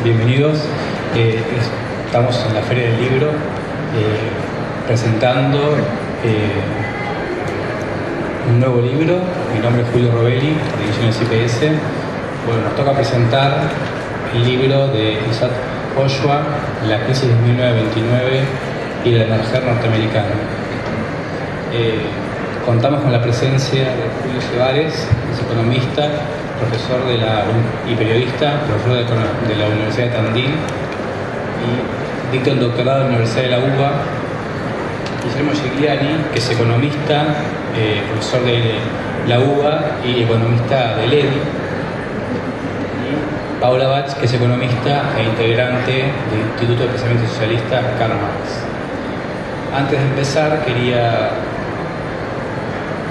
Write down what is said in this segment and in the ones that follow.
bienvenidos. Estamos en la Feria del Libro presentando un nuevo libro. Mi nombre es Julio Robelli, de Ediciones IPS. Bueno, nos toca presentar el libro de Isaac Joshua, La crisis de 1929 y el emerger norteamericano. Contamos con la presencia de Julio Cebares, es economista, profesor y periodista, profesor de la Universidad de Tandil y dicta un doctorado en la Universidad de la UBA. Guillermo Gigliani, que es economista, profesor de la UBA y economista del EDI. Y Paula Bach, que es economista e integrante del Instituto de Pensamiento Socialista Karl Marx. Antes de empezar, quería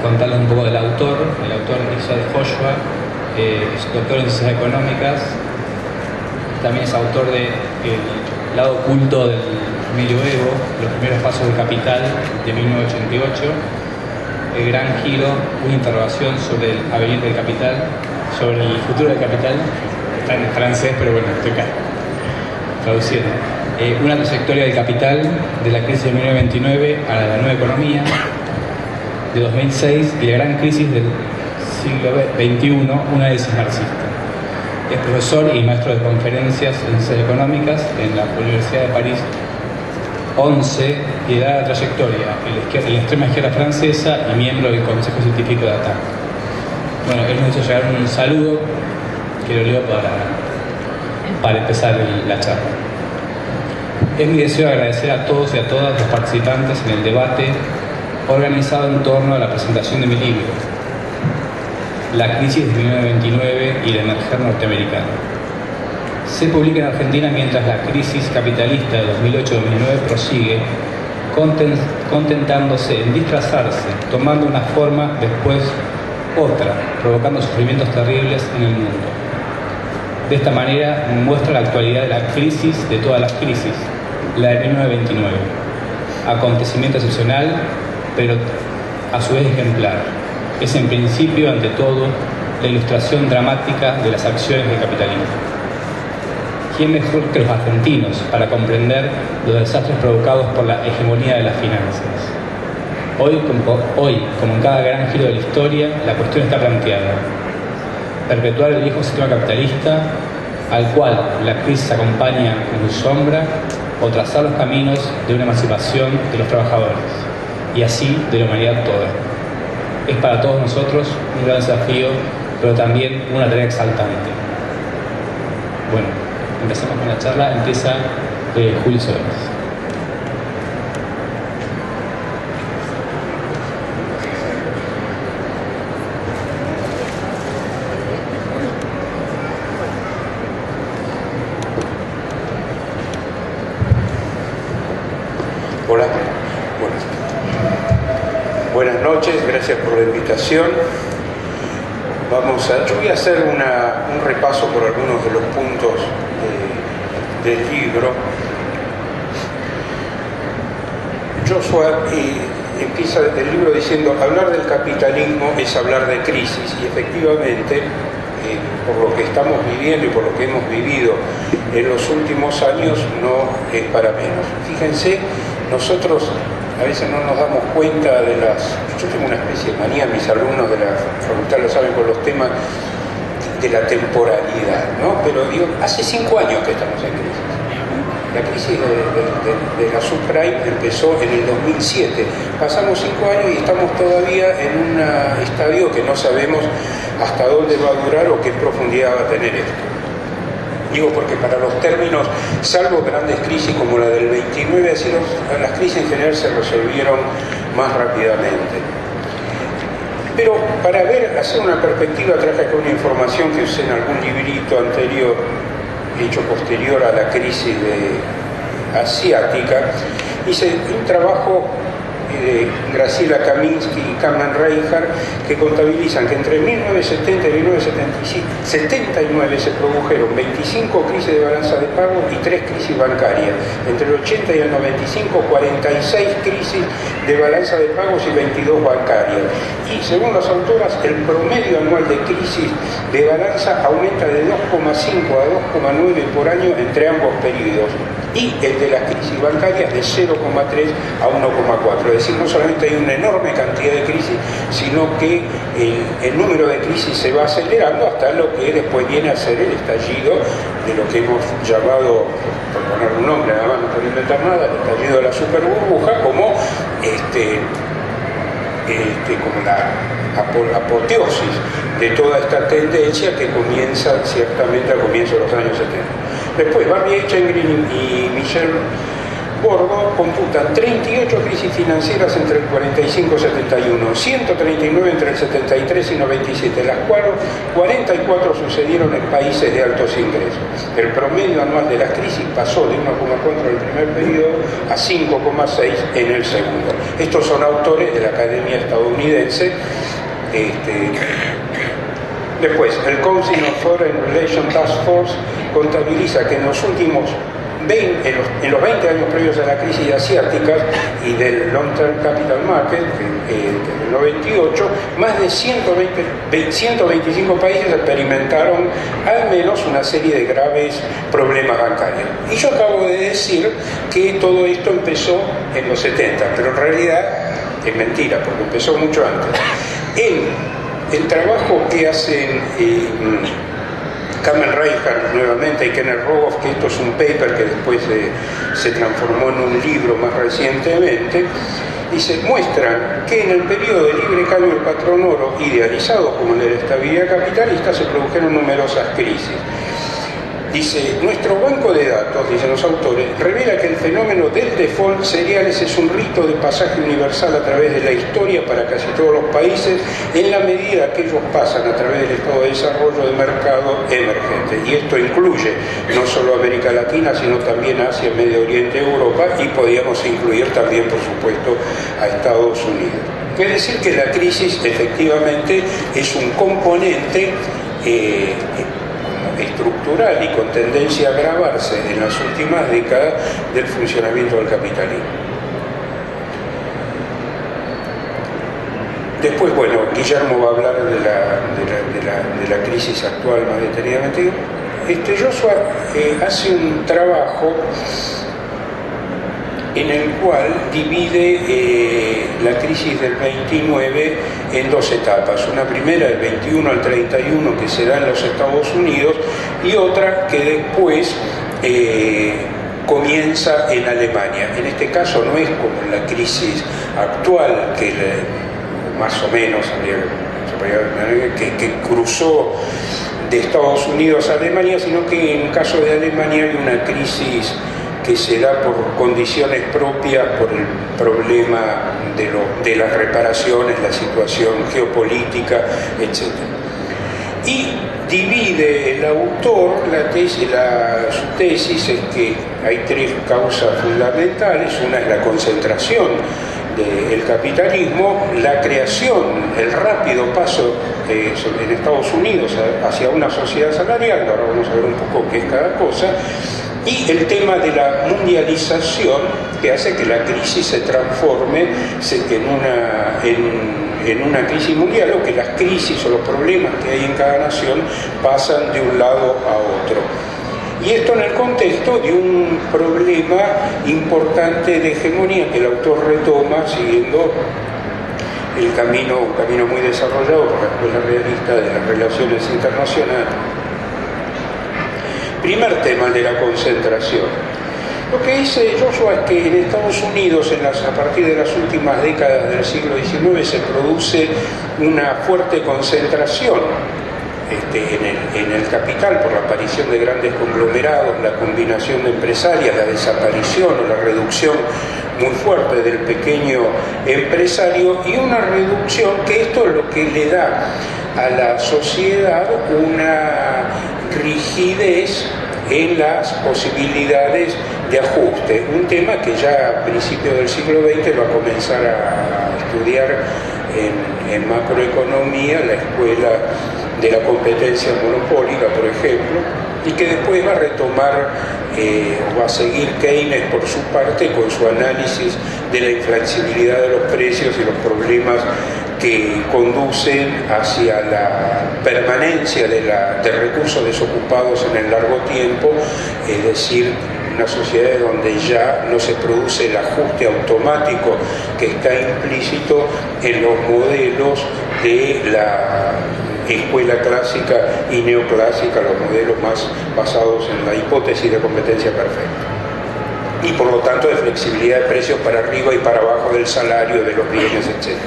contarles un poco del autor. El autor Isaac Joshua es doctor en Ciencias Económicas, también es autor de El lado oculto del medioevo, Los primeros pasos del capital, de 1988, El gran giro, una interrogación sobre el avenir del capital, sobre el futuro del capital, está en francés, pero bueno, estoy acá traduciendo. Una trayectoria del capital, de la crisis de 1929 a la nueva economía, de 2006, y la gran crisis del siglo XXI, un análisis marxista. Es profesor y maestro de conferencias en Ciencias Económicas en la Universidad de París 11 y da la trayectoria en la extrema izquierda francesa y miembro del Consejo Científico de ATAC. Bueno, él nos hizo llegar un saludo que lo leo para empezar la charla. Es mi deseo agradecer a todos y a todas los participantes en el debate organizado en torno a la presentación de mi libro, La crisis de 1929 y el emerger norteamericano. Se publica en Argentina mientras la crisis capitalista de 2008-2009 prosigue, contentándose en disfrazarse, tomando una forma, después otra, provocando sufrimientos terribles en el mundo. De esta manera muestra la actualidad de la crisis de todas las crisis, la de 1929. Acontecimiento excepcional, pero a su vez ejemplar. Es en principio, ante todo, la ilustración dramática de las acciones del capitalismo. ¿Quién mejor que los argentinos para comprender los desastres provocados por la hegemonía de las finanzas? Hoy, como en cada gran giro de la historia, la cuestión está planteada: perpetuar el viejo sistema capitalista, al cual la crisis acompaña con su sombra, o trazar los caminos de una emancipación de los trabajadores, y así de la humanidad toda. Es para todos nosotros un gran desafío, pero también una tarea exaltante. Bueno, empezamos con la charla. Empieza Julio Cebares. Hola, buenas noches, gracias por la invitación. Yo voy a hacer un repaso por algunos de los puntos del libro. Joshua empieza el libro diciendo: hablar del capitalismo es hablar de crisis, y efectivamente, por lo que estamos viviendo y por lo que hemos vivido en los últimos años, no es para menos. Fíjense, nosotros a veces no nos damos cuenta de yo tengo una especie de manía, mis alumnos de la facultad lo saben, con los temas de la temporalidad, ¿no? Pero digo, hace 5 años que estamos en crisis. La crisis de la subprime empezó en el 2007. Pasamos 5 años y estamos todavía en un estadio que no sabemos hasta dónde va a durar o qué profundidad va a tener esto. Digo porque para los términos, salvo grandes crisis como la del 29, así las crisis en general se resolvieron más rápidamente. Pero para hacer una perspectiva, traje acá una información que usé en algún librito anterior, hecho posterior a la crisis asiática. Hice un trabajo de Graciela Kaminsky y Kamen Reinhardt, que contabilizan que entre 1970 y 1979 se produjeron 25 crisis de balanza de pago y 3 crisis bancarias. Entre el 80 y el 95, 46 crisis de balanza de pagos y 22 bancarias. Y según las autoras, el promedio anual de crisis de balanza aumenta de 2,5 a 2,9 por año entre ambos periodos, y el de las crisis bancarias de 0,3 a 1,4. Es decir, no solamente hay una enorme cantidad de crisis, sino que el número de crisis se va acelerando hasta lo que después viene a ser el estallido de lo que hemos llamado, por poner un nombre, nada más no puedo inventar nada, el estallido de la superburbuja, como como la apoteosis de toda esta tendencia que comienza ciertamente al comienzo de los años 70. Después, Barbie Eichengreen y Michel Borgo computan 38 crisis financieras entre el 45 y 71, 139 entre el 73 y 97, las cuales 44 sucedieron en países de altos ingresos. El promedio anual de las crisis pasó de 1,4 en el primer periodo a 5,6 en el segundo. Estos son autores de la Academia Estadounidense. Después, el Council of Foreign Relations Task Force contabiliza que en los últimos 20 años previos a la crisis asiática y del Long Term Capital Market, del 98, más de 125 países experimentaron al menos una serie de graves problemas bancarios. Y yo acabo de decir que todo esto empezó en los 70, pero en realidad es mentira, porque empezó mucho antes. El trabajo que hacen Kamen Reinhardt nuevamente y Kenneth Rogoff, que esto es un paper que después se transformó en un libro más recientemente, muestran que en el periodo de libre cambio del patrón oro, idealizado como el de la estabilidad capitalista, se produjeron numerosas crisis. Dice, nuestro banco de datos, dicen los autores, revela que el fenómeno del default cereales es un rito de pasaje universal a través de la historia para casi todos los países, en la medida que ellos pasan a través del estado de desarrollo de mercado emergente. Y esto incluye no solo América Latina, sino también Asia, Medio Oriente, Europa, y podríamos incluir también, por supuesto, a Estados Unidos. Es decir, que la crisis efectivamente es un componente estructural y con tendencia a agravarse en las últimas décadas del funcionamiento del capitalismo. Después, bueno, Guillermo va a hablar de la crisis actual más detenidamente. Joshua hace un trabajo en el cual divide la crisis del 29 en dos etapas. Una primera, del 21 al 31, que se da en los Estados Unidos, y otra que después comienza en Alemania. En este caso no es como la crisis actual, que más o menos que cruzó de Estados Unidos a Alemania, sino que en el caso de Alemania hay una crisis que se da por condiciones propias, por el problema de las reparaciones, la situación geopolítica, etc. Y divide el autor su tesis es que hay tres causas fundamentales. Una es la concentración del capitalismo, la creación, el rápido paso en Estados Unidos hacia una sociedad salarial, ahora vamos a ver un poco qué es cada cosa, y el tema de la mundialización, que hace que la crisis se transforme en una crisis mundial, o que las crisis o los problemas que hay en cada nación pasan de un lado a otro. Y esto en el contexto de un problema importante de hegemonía que el autor retoma siguiendo un camino muy desarrollado por la Escuela Realista de las Relaciones Internacionales. Primer tema, el de la concentración. Lo que dice Joshua es que en Estados Unidos, a partir de las últimas décadas del siglo XIX, se produce una fuerte concentración en el capital por la aparición de grandes conglomerados, la combinación de empresarias, la desaparición o la reducción muy fuerte del pequeño empresario, y una reducción que esto es lo que le da a la sociedad una rigidez en las posibilidades de ajuste, un tema que ya a principios del siglo XX va a comenzar a estudiar en macroeconomía la escuela de la competencia monopólica, por ejemplo, y que después va a retomar o va a seguir Keynes por su parte con su análisis de la inflexibilidad de los precios y los problemas que conducen hacia la permanencia de recursos desocupados en el largo tiempo, es decir, una sociedad donde ya no se produce el ajuste automático que está implícito en los modelos de la escuela clásica y neoclásica, los modelos más basados en la hipótesis de competencia perfecta, y por lo tanto de flexibilidad de precios para arriba y para abajo del salario, de los bienes, etc.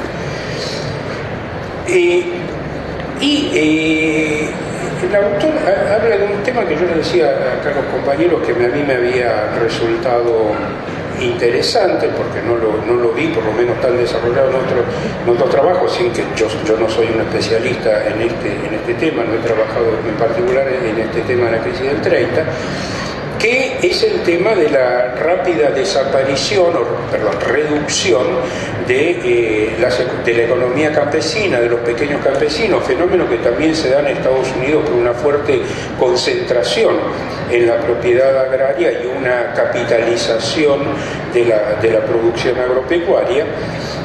El autor habla de un tema que yo le decía acá a los compañeros que a mí me había resultado interesante, porque no lo vi por lo menos tan desarrollado en otros trabajos, sin que yo no soy un especialista en este tema, no he trabajado en particular en este tema de la crisis del 30, que es el tema de la rápida desaparición, reducción de la economía campesina, de los pequeños campesinos, fenómeno que también se da en Estados Unidos por una fuerte concentración en la propiedad agraria y una capitalización de la producción agropecuaria,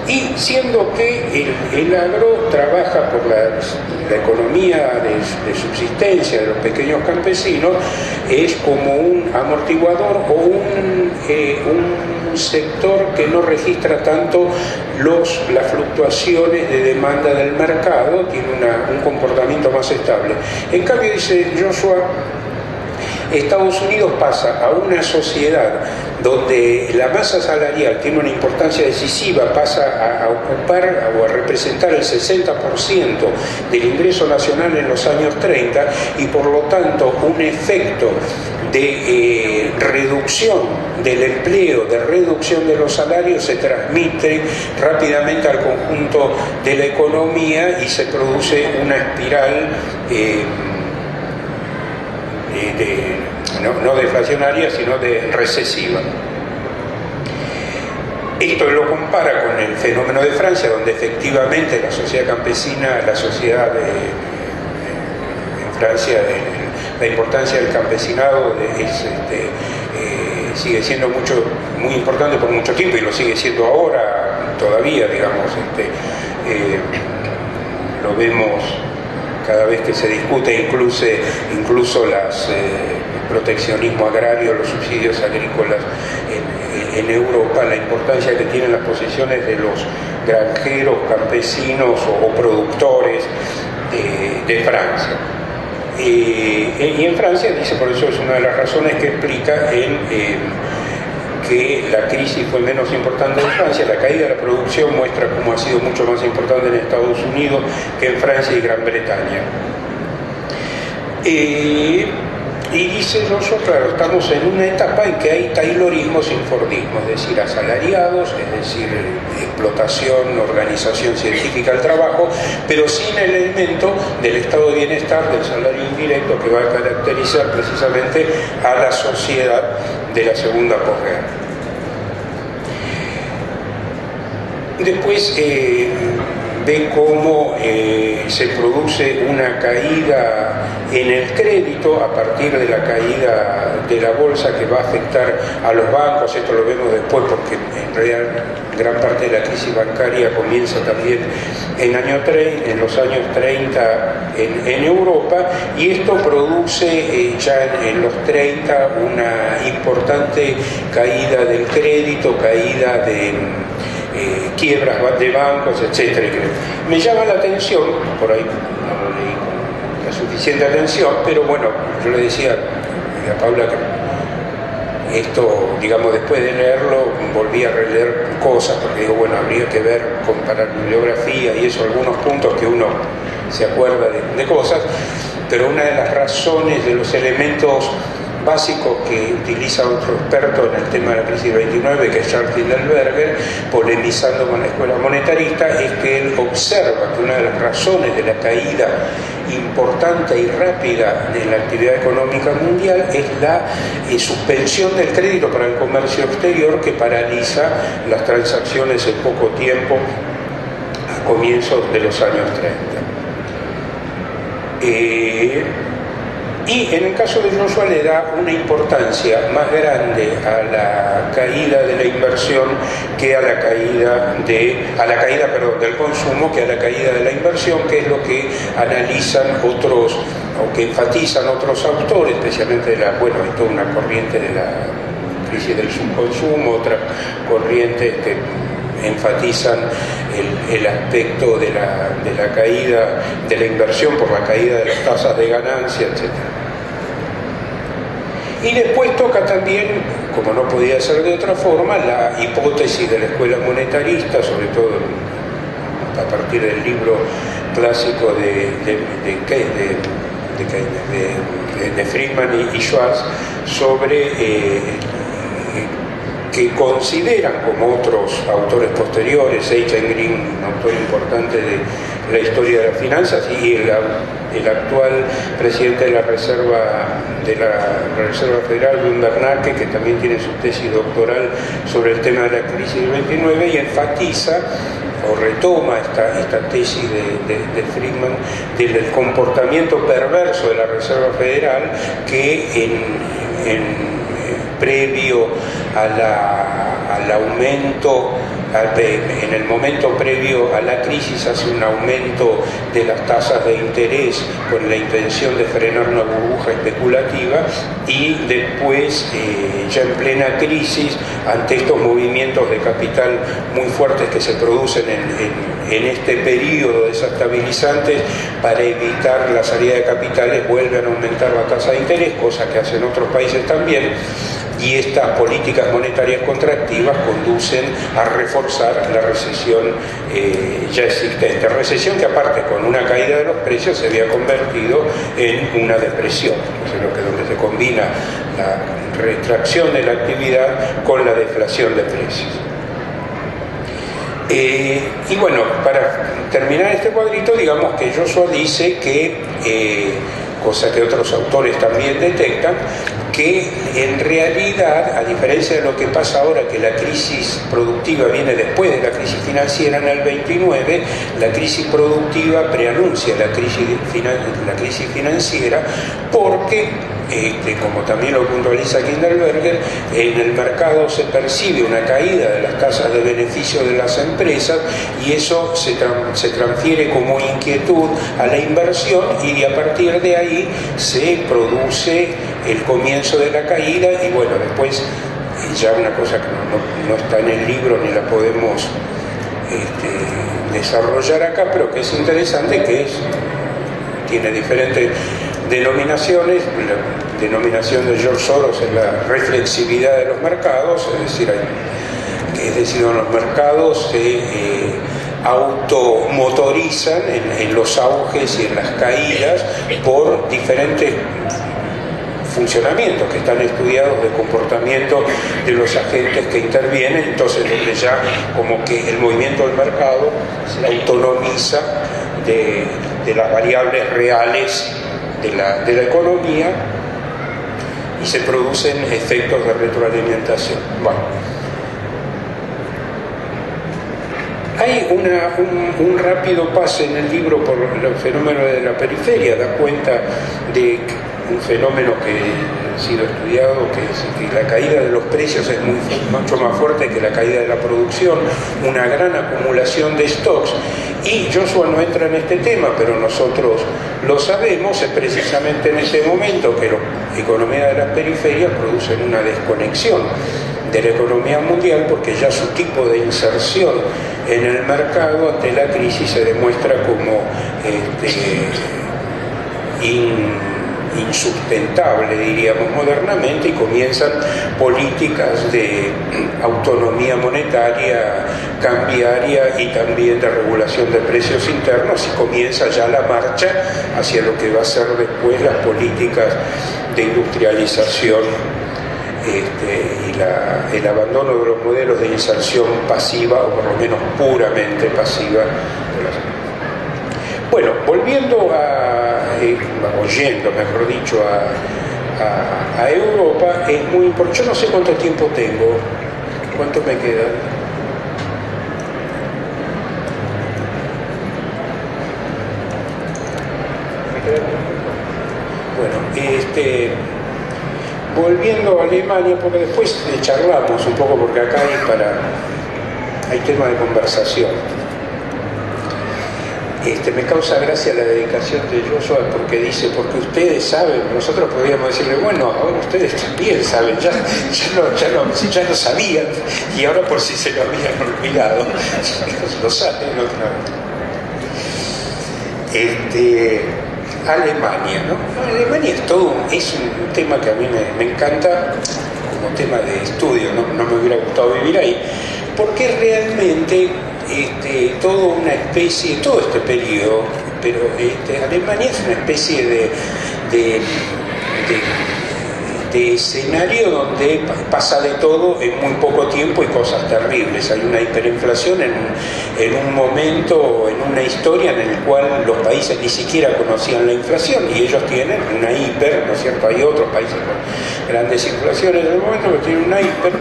y siendo que el agro trabaja por la economía de subsistencia de los pequeños campesinos, es como un amortiguador o un sector que no registra tanto las fluctuaciones de demanda del mercado, tiene un comportamiento más estable. En cambio, dice Joshua, Estados Unidos pasa a una sociedad donde la masa salarial tiene una importancia decisiva, pasa a ocupar o a representar el 60% del ingreso nacional en los años 30, y por lo tanto un efecto de reducción del empleo, de reducción de los salarios, se transmite rápidamente al conjunto de la economía y se produce una espiral no deflacionaria, sino de recesiva. Esto lo compara con el fenómeno de Francia, donde efectivamente la sociedad campesina, la sociedad en Francia, la importancia del campesinado sigue siendo muy importante por mucho tiempo, y lo sigue siendo ahora todavía, digamos, lo vemos cada vez que se discute incluso el proteccionismo agrario, los subsidios agrícolas en Europa, la importancia que tienen las posiciones de los granjeros, campesinos o productores de Francia. Y en Francia, dice, por eso es una de las razones que explica que la crisis fue menos importante en Francia. La caída de la producción muestra cómo ha sido mucho más importante en Estados Unidos que en Francia y Gran Bretaña. Y dice Joshua, claro, estamos en una etapa en que hay taylorismo sin fordismo, es decir, asalariados, es decir, explotación, organización científica del trabajo, pero sin el elemento del estado de bienestar, del salario indirecto, que va a caracterizar precisamente a la sociedad de la segunda posguerra. Después ve cómo se produce una caída en el crédito a partir de la caída de la bolsa, que va a afectar a los bancos. Esto lo vemos después, porque en realidad gran parte de la crisis bancaria comienza también en los años 30 en Europa, y esto produce ya en los 30 una importante caída del crédito, caída de quiebras de bancos, etcétera. Me llama la atención, por ahí no lo leí con la suficiente atención, pero bueno, yo le decía a Paula que esto, digamos, después de leerlo volví a releer cosas, porque digo, bueno, habría que comparar bibliografía y eso, algunos puntos que uno se acuerda de cosas, pero una de las razones, de los elementos básicos que utiliza otro experto en el tema de la crisis 29, que es Charles Kindleberger, polemizando con la escuela monetarista, es que él observa que una de las razones de la caída importante y rápida de la actividad económica mundial es la suspensión del crédito para el comercio exterior, que paraliza las transacciones en poco tiempo a comienzos de los años 30. Y en el caso de Joshua le da una importancia más grande a la caída de la inversión que a la caída del consumo, que a la caída de la inversión, que es lo que analizan otros, o que enfatizan otros autores, especialmente hay toda una corriente de la crisis del subconsumo, otras corrientes que enfatizan el aspecto de la caída de la inversión por la caída de las tasas de ganancia, etc. Y después toca también, como no podía ser de otra forma, la hipótesis de la escuela monetarista, sobre todo a partir del libro clásico de Friedman y Schwartz, sobre que consideran, como otros autores posteriores, H. Green, un autor importante de la historia de las finanzas, y el actual presidente de la Reserva Federal, Wim Bernanke, que también tiene su tesis doctoral sobre el tema de la crisis del 29, y enfatiza o retoma esta tesis de Friedman del comportamiento perverso de la Reserva Federal, que previo al aumento, en el momento previo a la crisis, hace un aumento de las tasas de interés con la intención de frenar una burbuja especulativa, y después, ya en plena crisis, ante estos movimientos de capital muy fuertes que se producen en este periodo desestabilizantes, para evitar la salida de capitales vuelven a aumentar la tasa de interés, cosa que hacen otros países también, y estas políticas monetarias contractivas conducen a reforzar la recesión ya existente. Recesión que, aparte, con una caída de los precios, se había convertido en una depresión, donde se combina la retracción de la actividad con la deflación de precios. Y bueno, para terminar este cuadrito, digamos que Joshua dice que, cosa que otros autores también detectan, que en realidad, a diferencia de lo que pasa ahora, que la crisis productiva viene después de la crisis financiera en el 29, la crisis productiva preanuncia la crisis financiera, porque, como también lo puntualiza Kinderberger, en el mercado se percibe una caída de las tasas de beneficio de las empresas, y eso se transfiere como inquietud a la inversión, y a partir de ahí se produce el comienzo de la caída. Y bueno, después, ya una cosa que no está en el libro ni la podemos desarrollar acá, pero que es interesante, tiene diferentes denominaciones. La denominación de George Soros es la reflexividad de los mercados, es decir, los mercados se automotorizan en los auges y en las caídas por diferentes funcionamientos que están estudiados de comportamiento de los agentes que intervienen. Entonces, donde ya como que el movimiento del mercado se autonomiza de las variables reales de la economía, y se producen efectos de retroalimentación. Bueno, hay un rápido pase en el libro por el fenómeno de la periferia, da cuenta de un fenómeno que ha sido estudiado, que la caída de los precios es mucho más fuerte que la caída de la producción, una gran acumulación de stocks. Y Joshua no entra en este tema, pero nosotros lo sabemos. Es precisamente en ese momento que las economías de las periferias producen una desconexión de la economía mundial, porque ya su tipo de inserción en el mercado ante la crisis se demuestra como insustentable, diríamos modernamente, y comienzan políticas de autonomía monetaria, cambiaria y también de regulación de precios internos, y comienza ya la marcha hacia lo que va a ser después las políticas de industrialización y el abandono de los modelos de inserción pasiva, o por lo menos puramente pasiva. Bueno, volviendo oyendo, mejor dicho, a Europa, es muy importante. Yo no sé cuánto tiempo tengo, cuánto me queda. Bueno, volviendo a Alemania, porque después charlamos un poco, porque acá hay tema de conversación. Me causa gracia la dedicación de Joshua, porque dice, porque ustedes saben. Nosotros podríamos decirle, bueno, ahora ustedes también saben, ya lo sabían, y ahora por si se lo habían olvidado, lo saben otra vez. Alemania, ¿no? Alemania es un tema que a mí me encanta como tema de estudio, no me hubiera gustado vivir ahí, porque realmente todo este periodo, pero Alemania es una especie de escenario donde pasa de todo en muy poco tiempo y cosas terribles. Hay una hiperinflación en un momento, en una historia en el cual los países ni siquiera conocían la inflación, y ellos tienen una hiper, ¿no es cierto? Hay otros países con grandes inflaciones en el momento que tienen una hiper.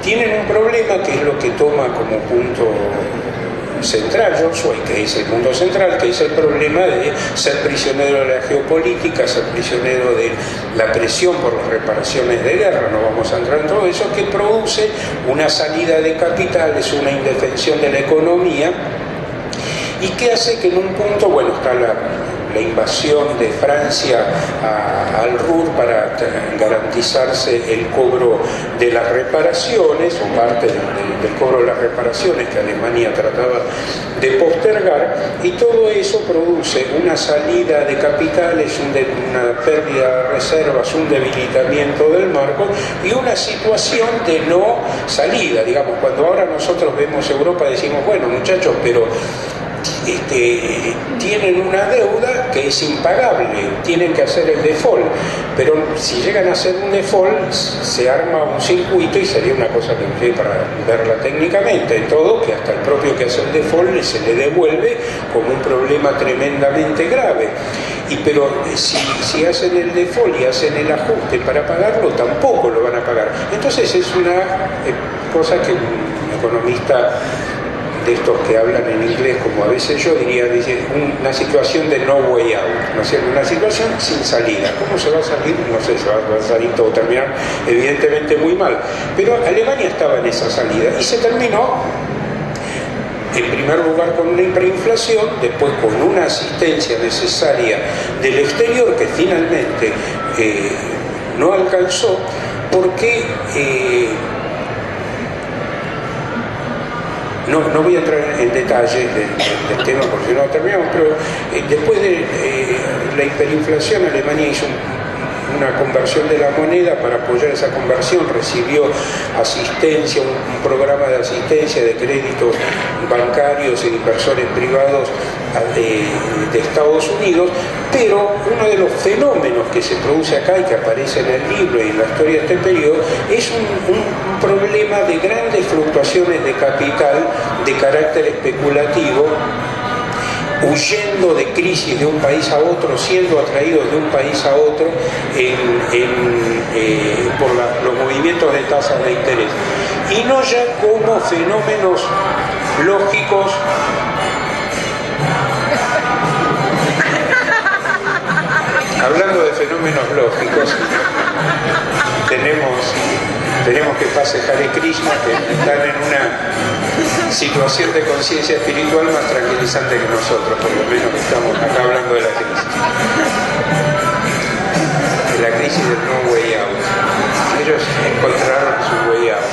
Tienen un problema que es lo que toma como punto central Joshua, que es el mundo central, que es el problema de ser prisionero de la geopolítica, ser prisionero de la presión por las reparaciones de guerra. No vamos a entrar en todo eso, que produce una salida de capitales, una indefensión de la economía, y que hace que en un punto, bueno, está la invasión de Francia al Ruhr para garantizarse el cobro de las reparaciones, o parte del cobro de las reparaciones que Alemania trataba de postergar, y todo eso produce una salida de capitales, una pérdida de reservas, un debilitamiento del marco y una situación de no salida. Digamos, cuando ahora nosotros vemos Europa decimos, bueno, muchachos, pero tienen una deuda que es impagable, tienen que hacer el default, pero si llegan a hacer un default se arma un circuito, y sería una cosa que usted, para verla técnicamente, en todo, que hasta el propio que hace el default se le devuelve como un problema tremendamente grave. Pero si hacen el default y hacen el ajuste para pagarlo, tampoco lo van a pagar. Entonces es una cosa que un economista de estos que hablan en inglés, como a veces yo diría, dice, una situación de no way out, ¿no es cierto? Una situación sin salida. ¿Cómo se va a salir? No sé, se va a salir todo, terminar evidentemente muy mal. Pero Alemania estaba en esa salida y se terminó, en primer lugar, con una hiperinflación, después con una asistencia necesaria del exterior que finalmente no alcanzó, porque no voy a entrar en detalle del tema porque no terminamos, pero después de la hiperinflación, Alemania hizo una conversión de la moneda. Para apoyar esa conversión recibió asistencia, un programa de asistencia de créditos bancarios e inversores privados de Estados Unidos, pero uno de los fenómenos que se produce acá y que aparece en el libro y en la historia de este periodo es un problema de grandes fluctuaciones de capital de carácter especulativo, huyendo de crisis de un país a otro, siendo atraídos de un país a otro por los movimientos de tasas de interés, y no ya como fenómenos lógicos hablando de fenómenos lógicos. Tenemos que pase Hare Krishna, que están en una situación de conciencia espiritual más tranquilizante que nosotros, por lo menos que estamos acá hablando de la crisis del no way out. Ellos encontraron su way out.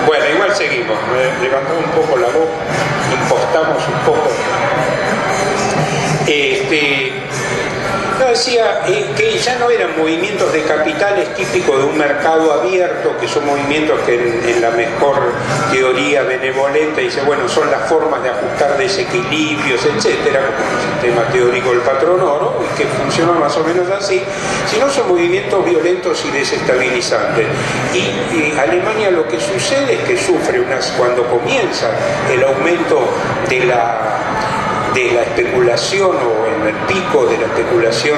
Bueno, igual seguimos, levantamos un poco la voz, impostamos un poco. Decía que ya no eran movimientos de capitales típicos de un mercado abierto, que son movimientos que en la mejor teoría benevolente dice, bueno, son las formas de ajustar desequilibrios, etcétera, como el sistema teórico del patrón oro, y que funciona más o menos así, sino son movimientos violentos y desestabilizantes. Y Alemania, lo que sucede es que sufre cuando comienza el aumento de la especulación, o en el pico de la especulación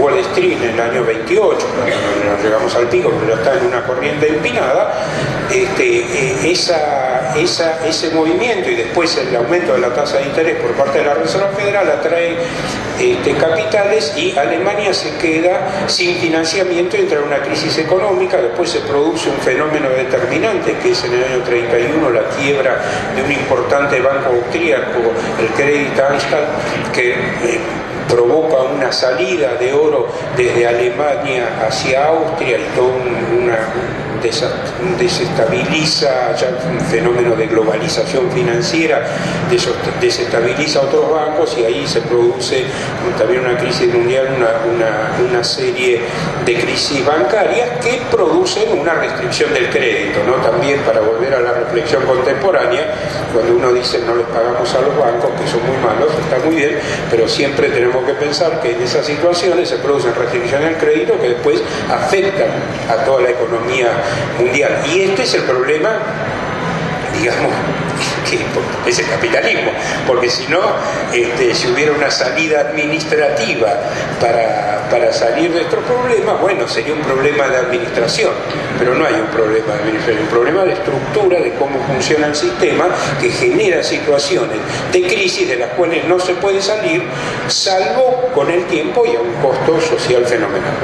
Wall Street en el año 28, no llegamos al pico, pero está en una corriente empinada, ese movimiento y después el aumento de la tasa de interés por parte de la Reserva Federal atrae capitales y Alemania se queda sin financiamiento y entra en una crisis económica. Después se produce un fenómeno determinante que es en el año 31 la quiebra de un importante banco austríaco, el Credit Anstalt, que provoca una salida de oro desde Alemania hacia Austria y todo desestabiliza ya un fenómeno de globalización financiera, desestabiliza otros bancos y ahí se produce también una crisis mundial, una serie de crisis bancarias que producen una restricción del crédito, ¿no? También, para volver a la reflexión contemporánea, cuando uno dice no les pagamos a los bancos, que son muy malos, está muy bien, pero siempre tenemos que pensar que en esas situaciones se producen restricciones del crédito que después afectan a toda la economía mundial. Y este es el problema, digamos, que es el capitalismo, porque si no, si hubiera una salida administrativa para salir de estos problemas, bueno, sería un problema de administración, pero no hay un problema de administración, un problema de estructura, de cómo funciona el sistema, que genera situaciones de crisis de las cuales no se puede salir, salvo con el tiempo y a un costo social fenomenal.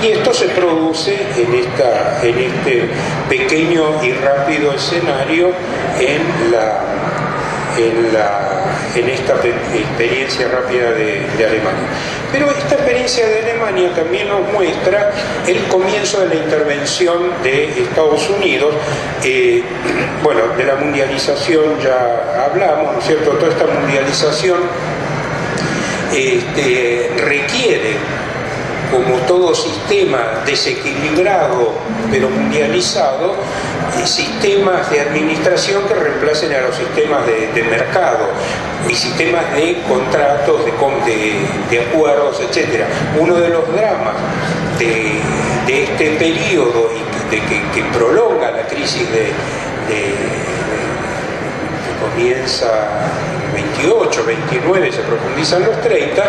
Y esto se produce en este pequeño y rápido escenario en esta experiencia rápida de Alemania. Pero esta experiencia de Alemania también nos muestra el comienzo de la intervención de Estados Unidos. Bueno, de la mundialización ya hablamos, ¿no es cierto? Toda esta mundialización requiere, como todo sistema desequilibrado pero mundializado, sistemas de administración que reemplacen a los sistemas de mercado y sistemas de contratos, de acuerdos, etc. Uno de los dramas de este periodo y que prolonga la crisis que comienza 28, 29, se profundiza en los 30,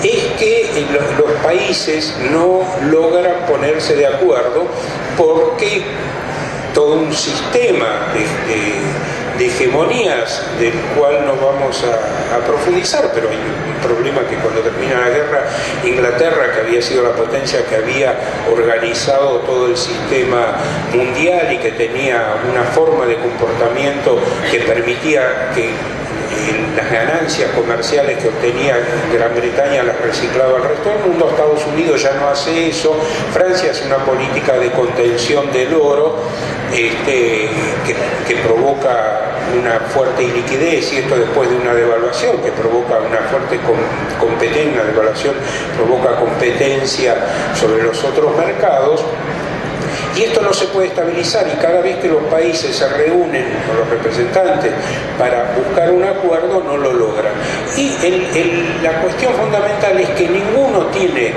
es que los países no logran ponerse de acuerdo porque todo un sistema de hegemonías del cual no vamos a profundizar, pero hay un problema que cuando termina la guerra, Inglaterra, que había sido la potencia que había organizado todo el sistema mundial y que tenía una forma de comportamiento que permitía que las ganancias comerciales que obtenía Gran Bretaña las reciclaba al resto del mundo. Estados Unidos ya no hace eso. Francia hace una política de contención del oro que provoca una fuerte iliquidez, y esto después de una devaluación que provoca una fuerte competencia, una devaluación provoca competencia sobre los otros mercados. Y esto no se puede estabilizar, y cada vez que los países se reúnen con los representantes para buscar un acuerdo, no lo logran. Y la cuestión fundamental es que ninguno tiene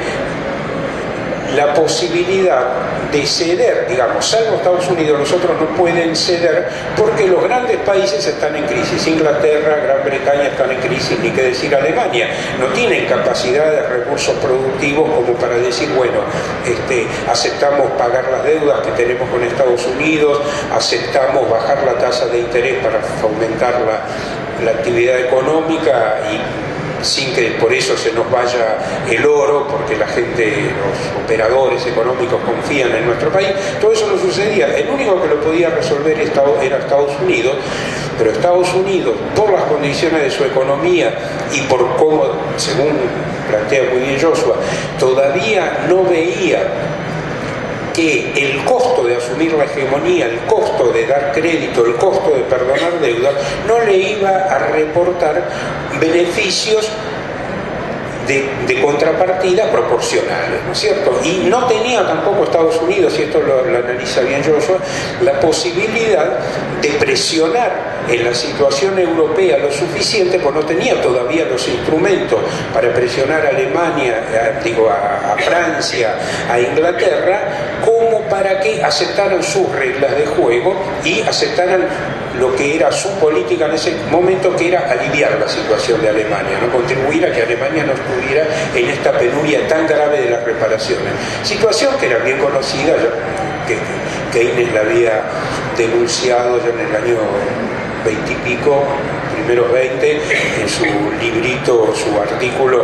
la posibilidad de ceder, digamos, salvo Estados Unidos, los otros no pueden ceder porque los grandes países están en crisis. Inglaterra, Gran Bretaña están en crisis, ni que decir Alemania. No tienen capacidad de recursos productivos como para decir, bueno, aceptamos pagar las deudas que tenemos con Estados Unidos, aceptamos bajar la tasa de interés para fomentar la actividad económica y sin que por eso se nos vaya el oro, porque la gente, los operadores económicos confían en nuestro país. Todo eso no sucedía. El único que lo podía resolver era Estados Unidos, pero Estados Unidos, por las condiciones de su economía y por cómo, según plantea muy bien Joshua, todavía no veía que el costo de asumir la hegemonía, el costo de dar crédito, el costo de perdonar deudas, no le iba a reportar beneficios de contrapartida proporcionales, ¿no es cierto? Y no tenía tampoco Estados Unidos, y esto lo analiza bien Joshua, la posibilidad de presionar en la situación europea lo suficiente, porque no tenía todavía los instrumentos para presionar a Alemania, a Francia, a Inglaterra, como para que aceptaran sus reglas de juego y aceptaran lo que era su política en ese momento, que era aliviar la situación de Alemania, ¿no? Contribuir a que Alemania no estuviera en esta penuria tan grave de las reparaciones. Situación que era bien conocida, que Keynes la había denunciado ya en el año 20 y pico, primeros 20, en su librito, su artículo,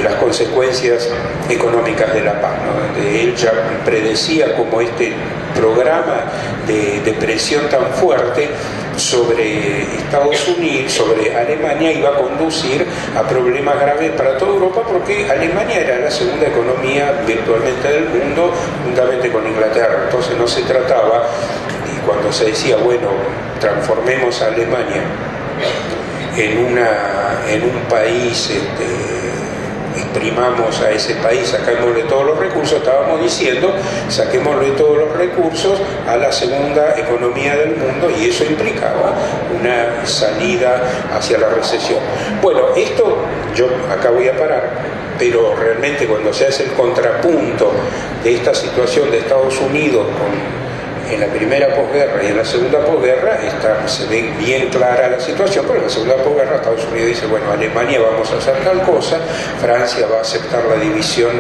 las consecuencias económicas de la paz, ¿no? Donde él ya predecía como este programa de depresión tan fuerte sobre Estados Unidos, sobre Alemania, iba a conducir a problemas graves para toda Europa, porque Alemania era la segunda economía virtualmente del mundo, juntamente con Inglaterra. Entonces no se trataba, y cuando se decía, bueno, transformemos a Alemania en un país, exprimamos a ese país, sacámosle todos los recursos, estábamos diciendo, saquémosle todos los recursos a la segunda economía del mundo, y eso implicaba una salida hacia la recesión. Bueno, esto, yo acá voy a parar, pero realmente cuando se hace el contrapunto de esta situación de Estados Unidos en la primera posguerra y en la segunda posguerra, se ve bien clara la situación, pero en la segunda posguerra Estados Unidos dice, bueno, Alemania vamos a hacer tal cosa, Francia va a aceptar la división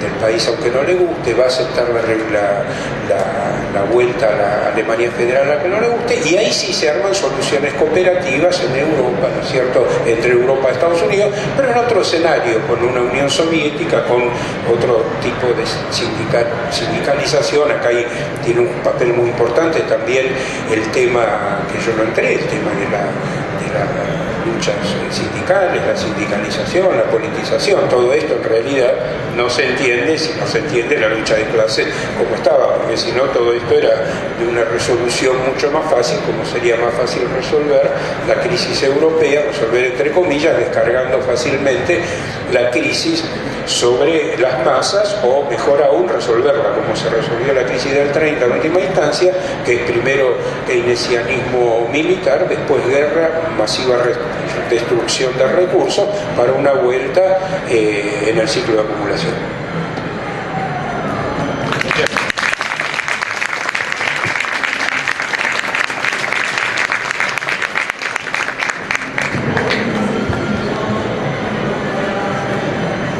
del país aunque no le guste, va a aceptar la vuelta a la Alemania federal a que no le guste, y ahí sí se arman soluciones cooperativas en Europa, ¿no es cierto?, entre Europa y Estados Unidos, pero en otro escenario, con una Unión Soviética, con otro tipo de sindicalización. Acá tiene un papel muy importante también el tema, que yo no entré, el tema de las luchas sindicales, la sindicalización, la politización. Todo esto en realidad no se entiende si no se entiende la lucha de clases como estaba, porque si no todo esto era de una resolución mucho más fácil, como sería más fácil resolver la crisis europea, resolver entre comillas, descargando fácilmente la crisis sobre las masas, o mejor aún resolverla como se resolvió la crisis del 30 en última instancia, que es primero keynesianismo militar, después guerra, masiva destrucción de recursos, para una vuelta en el ciclo de acumulación.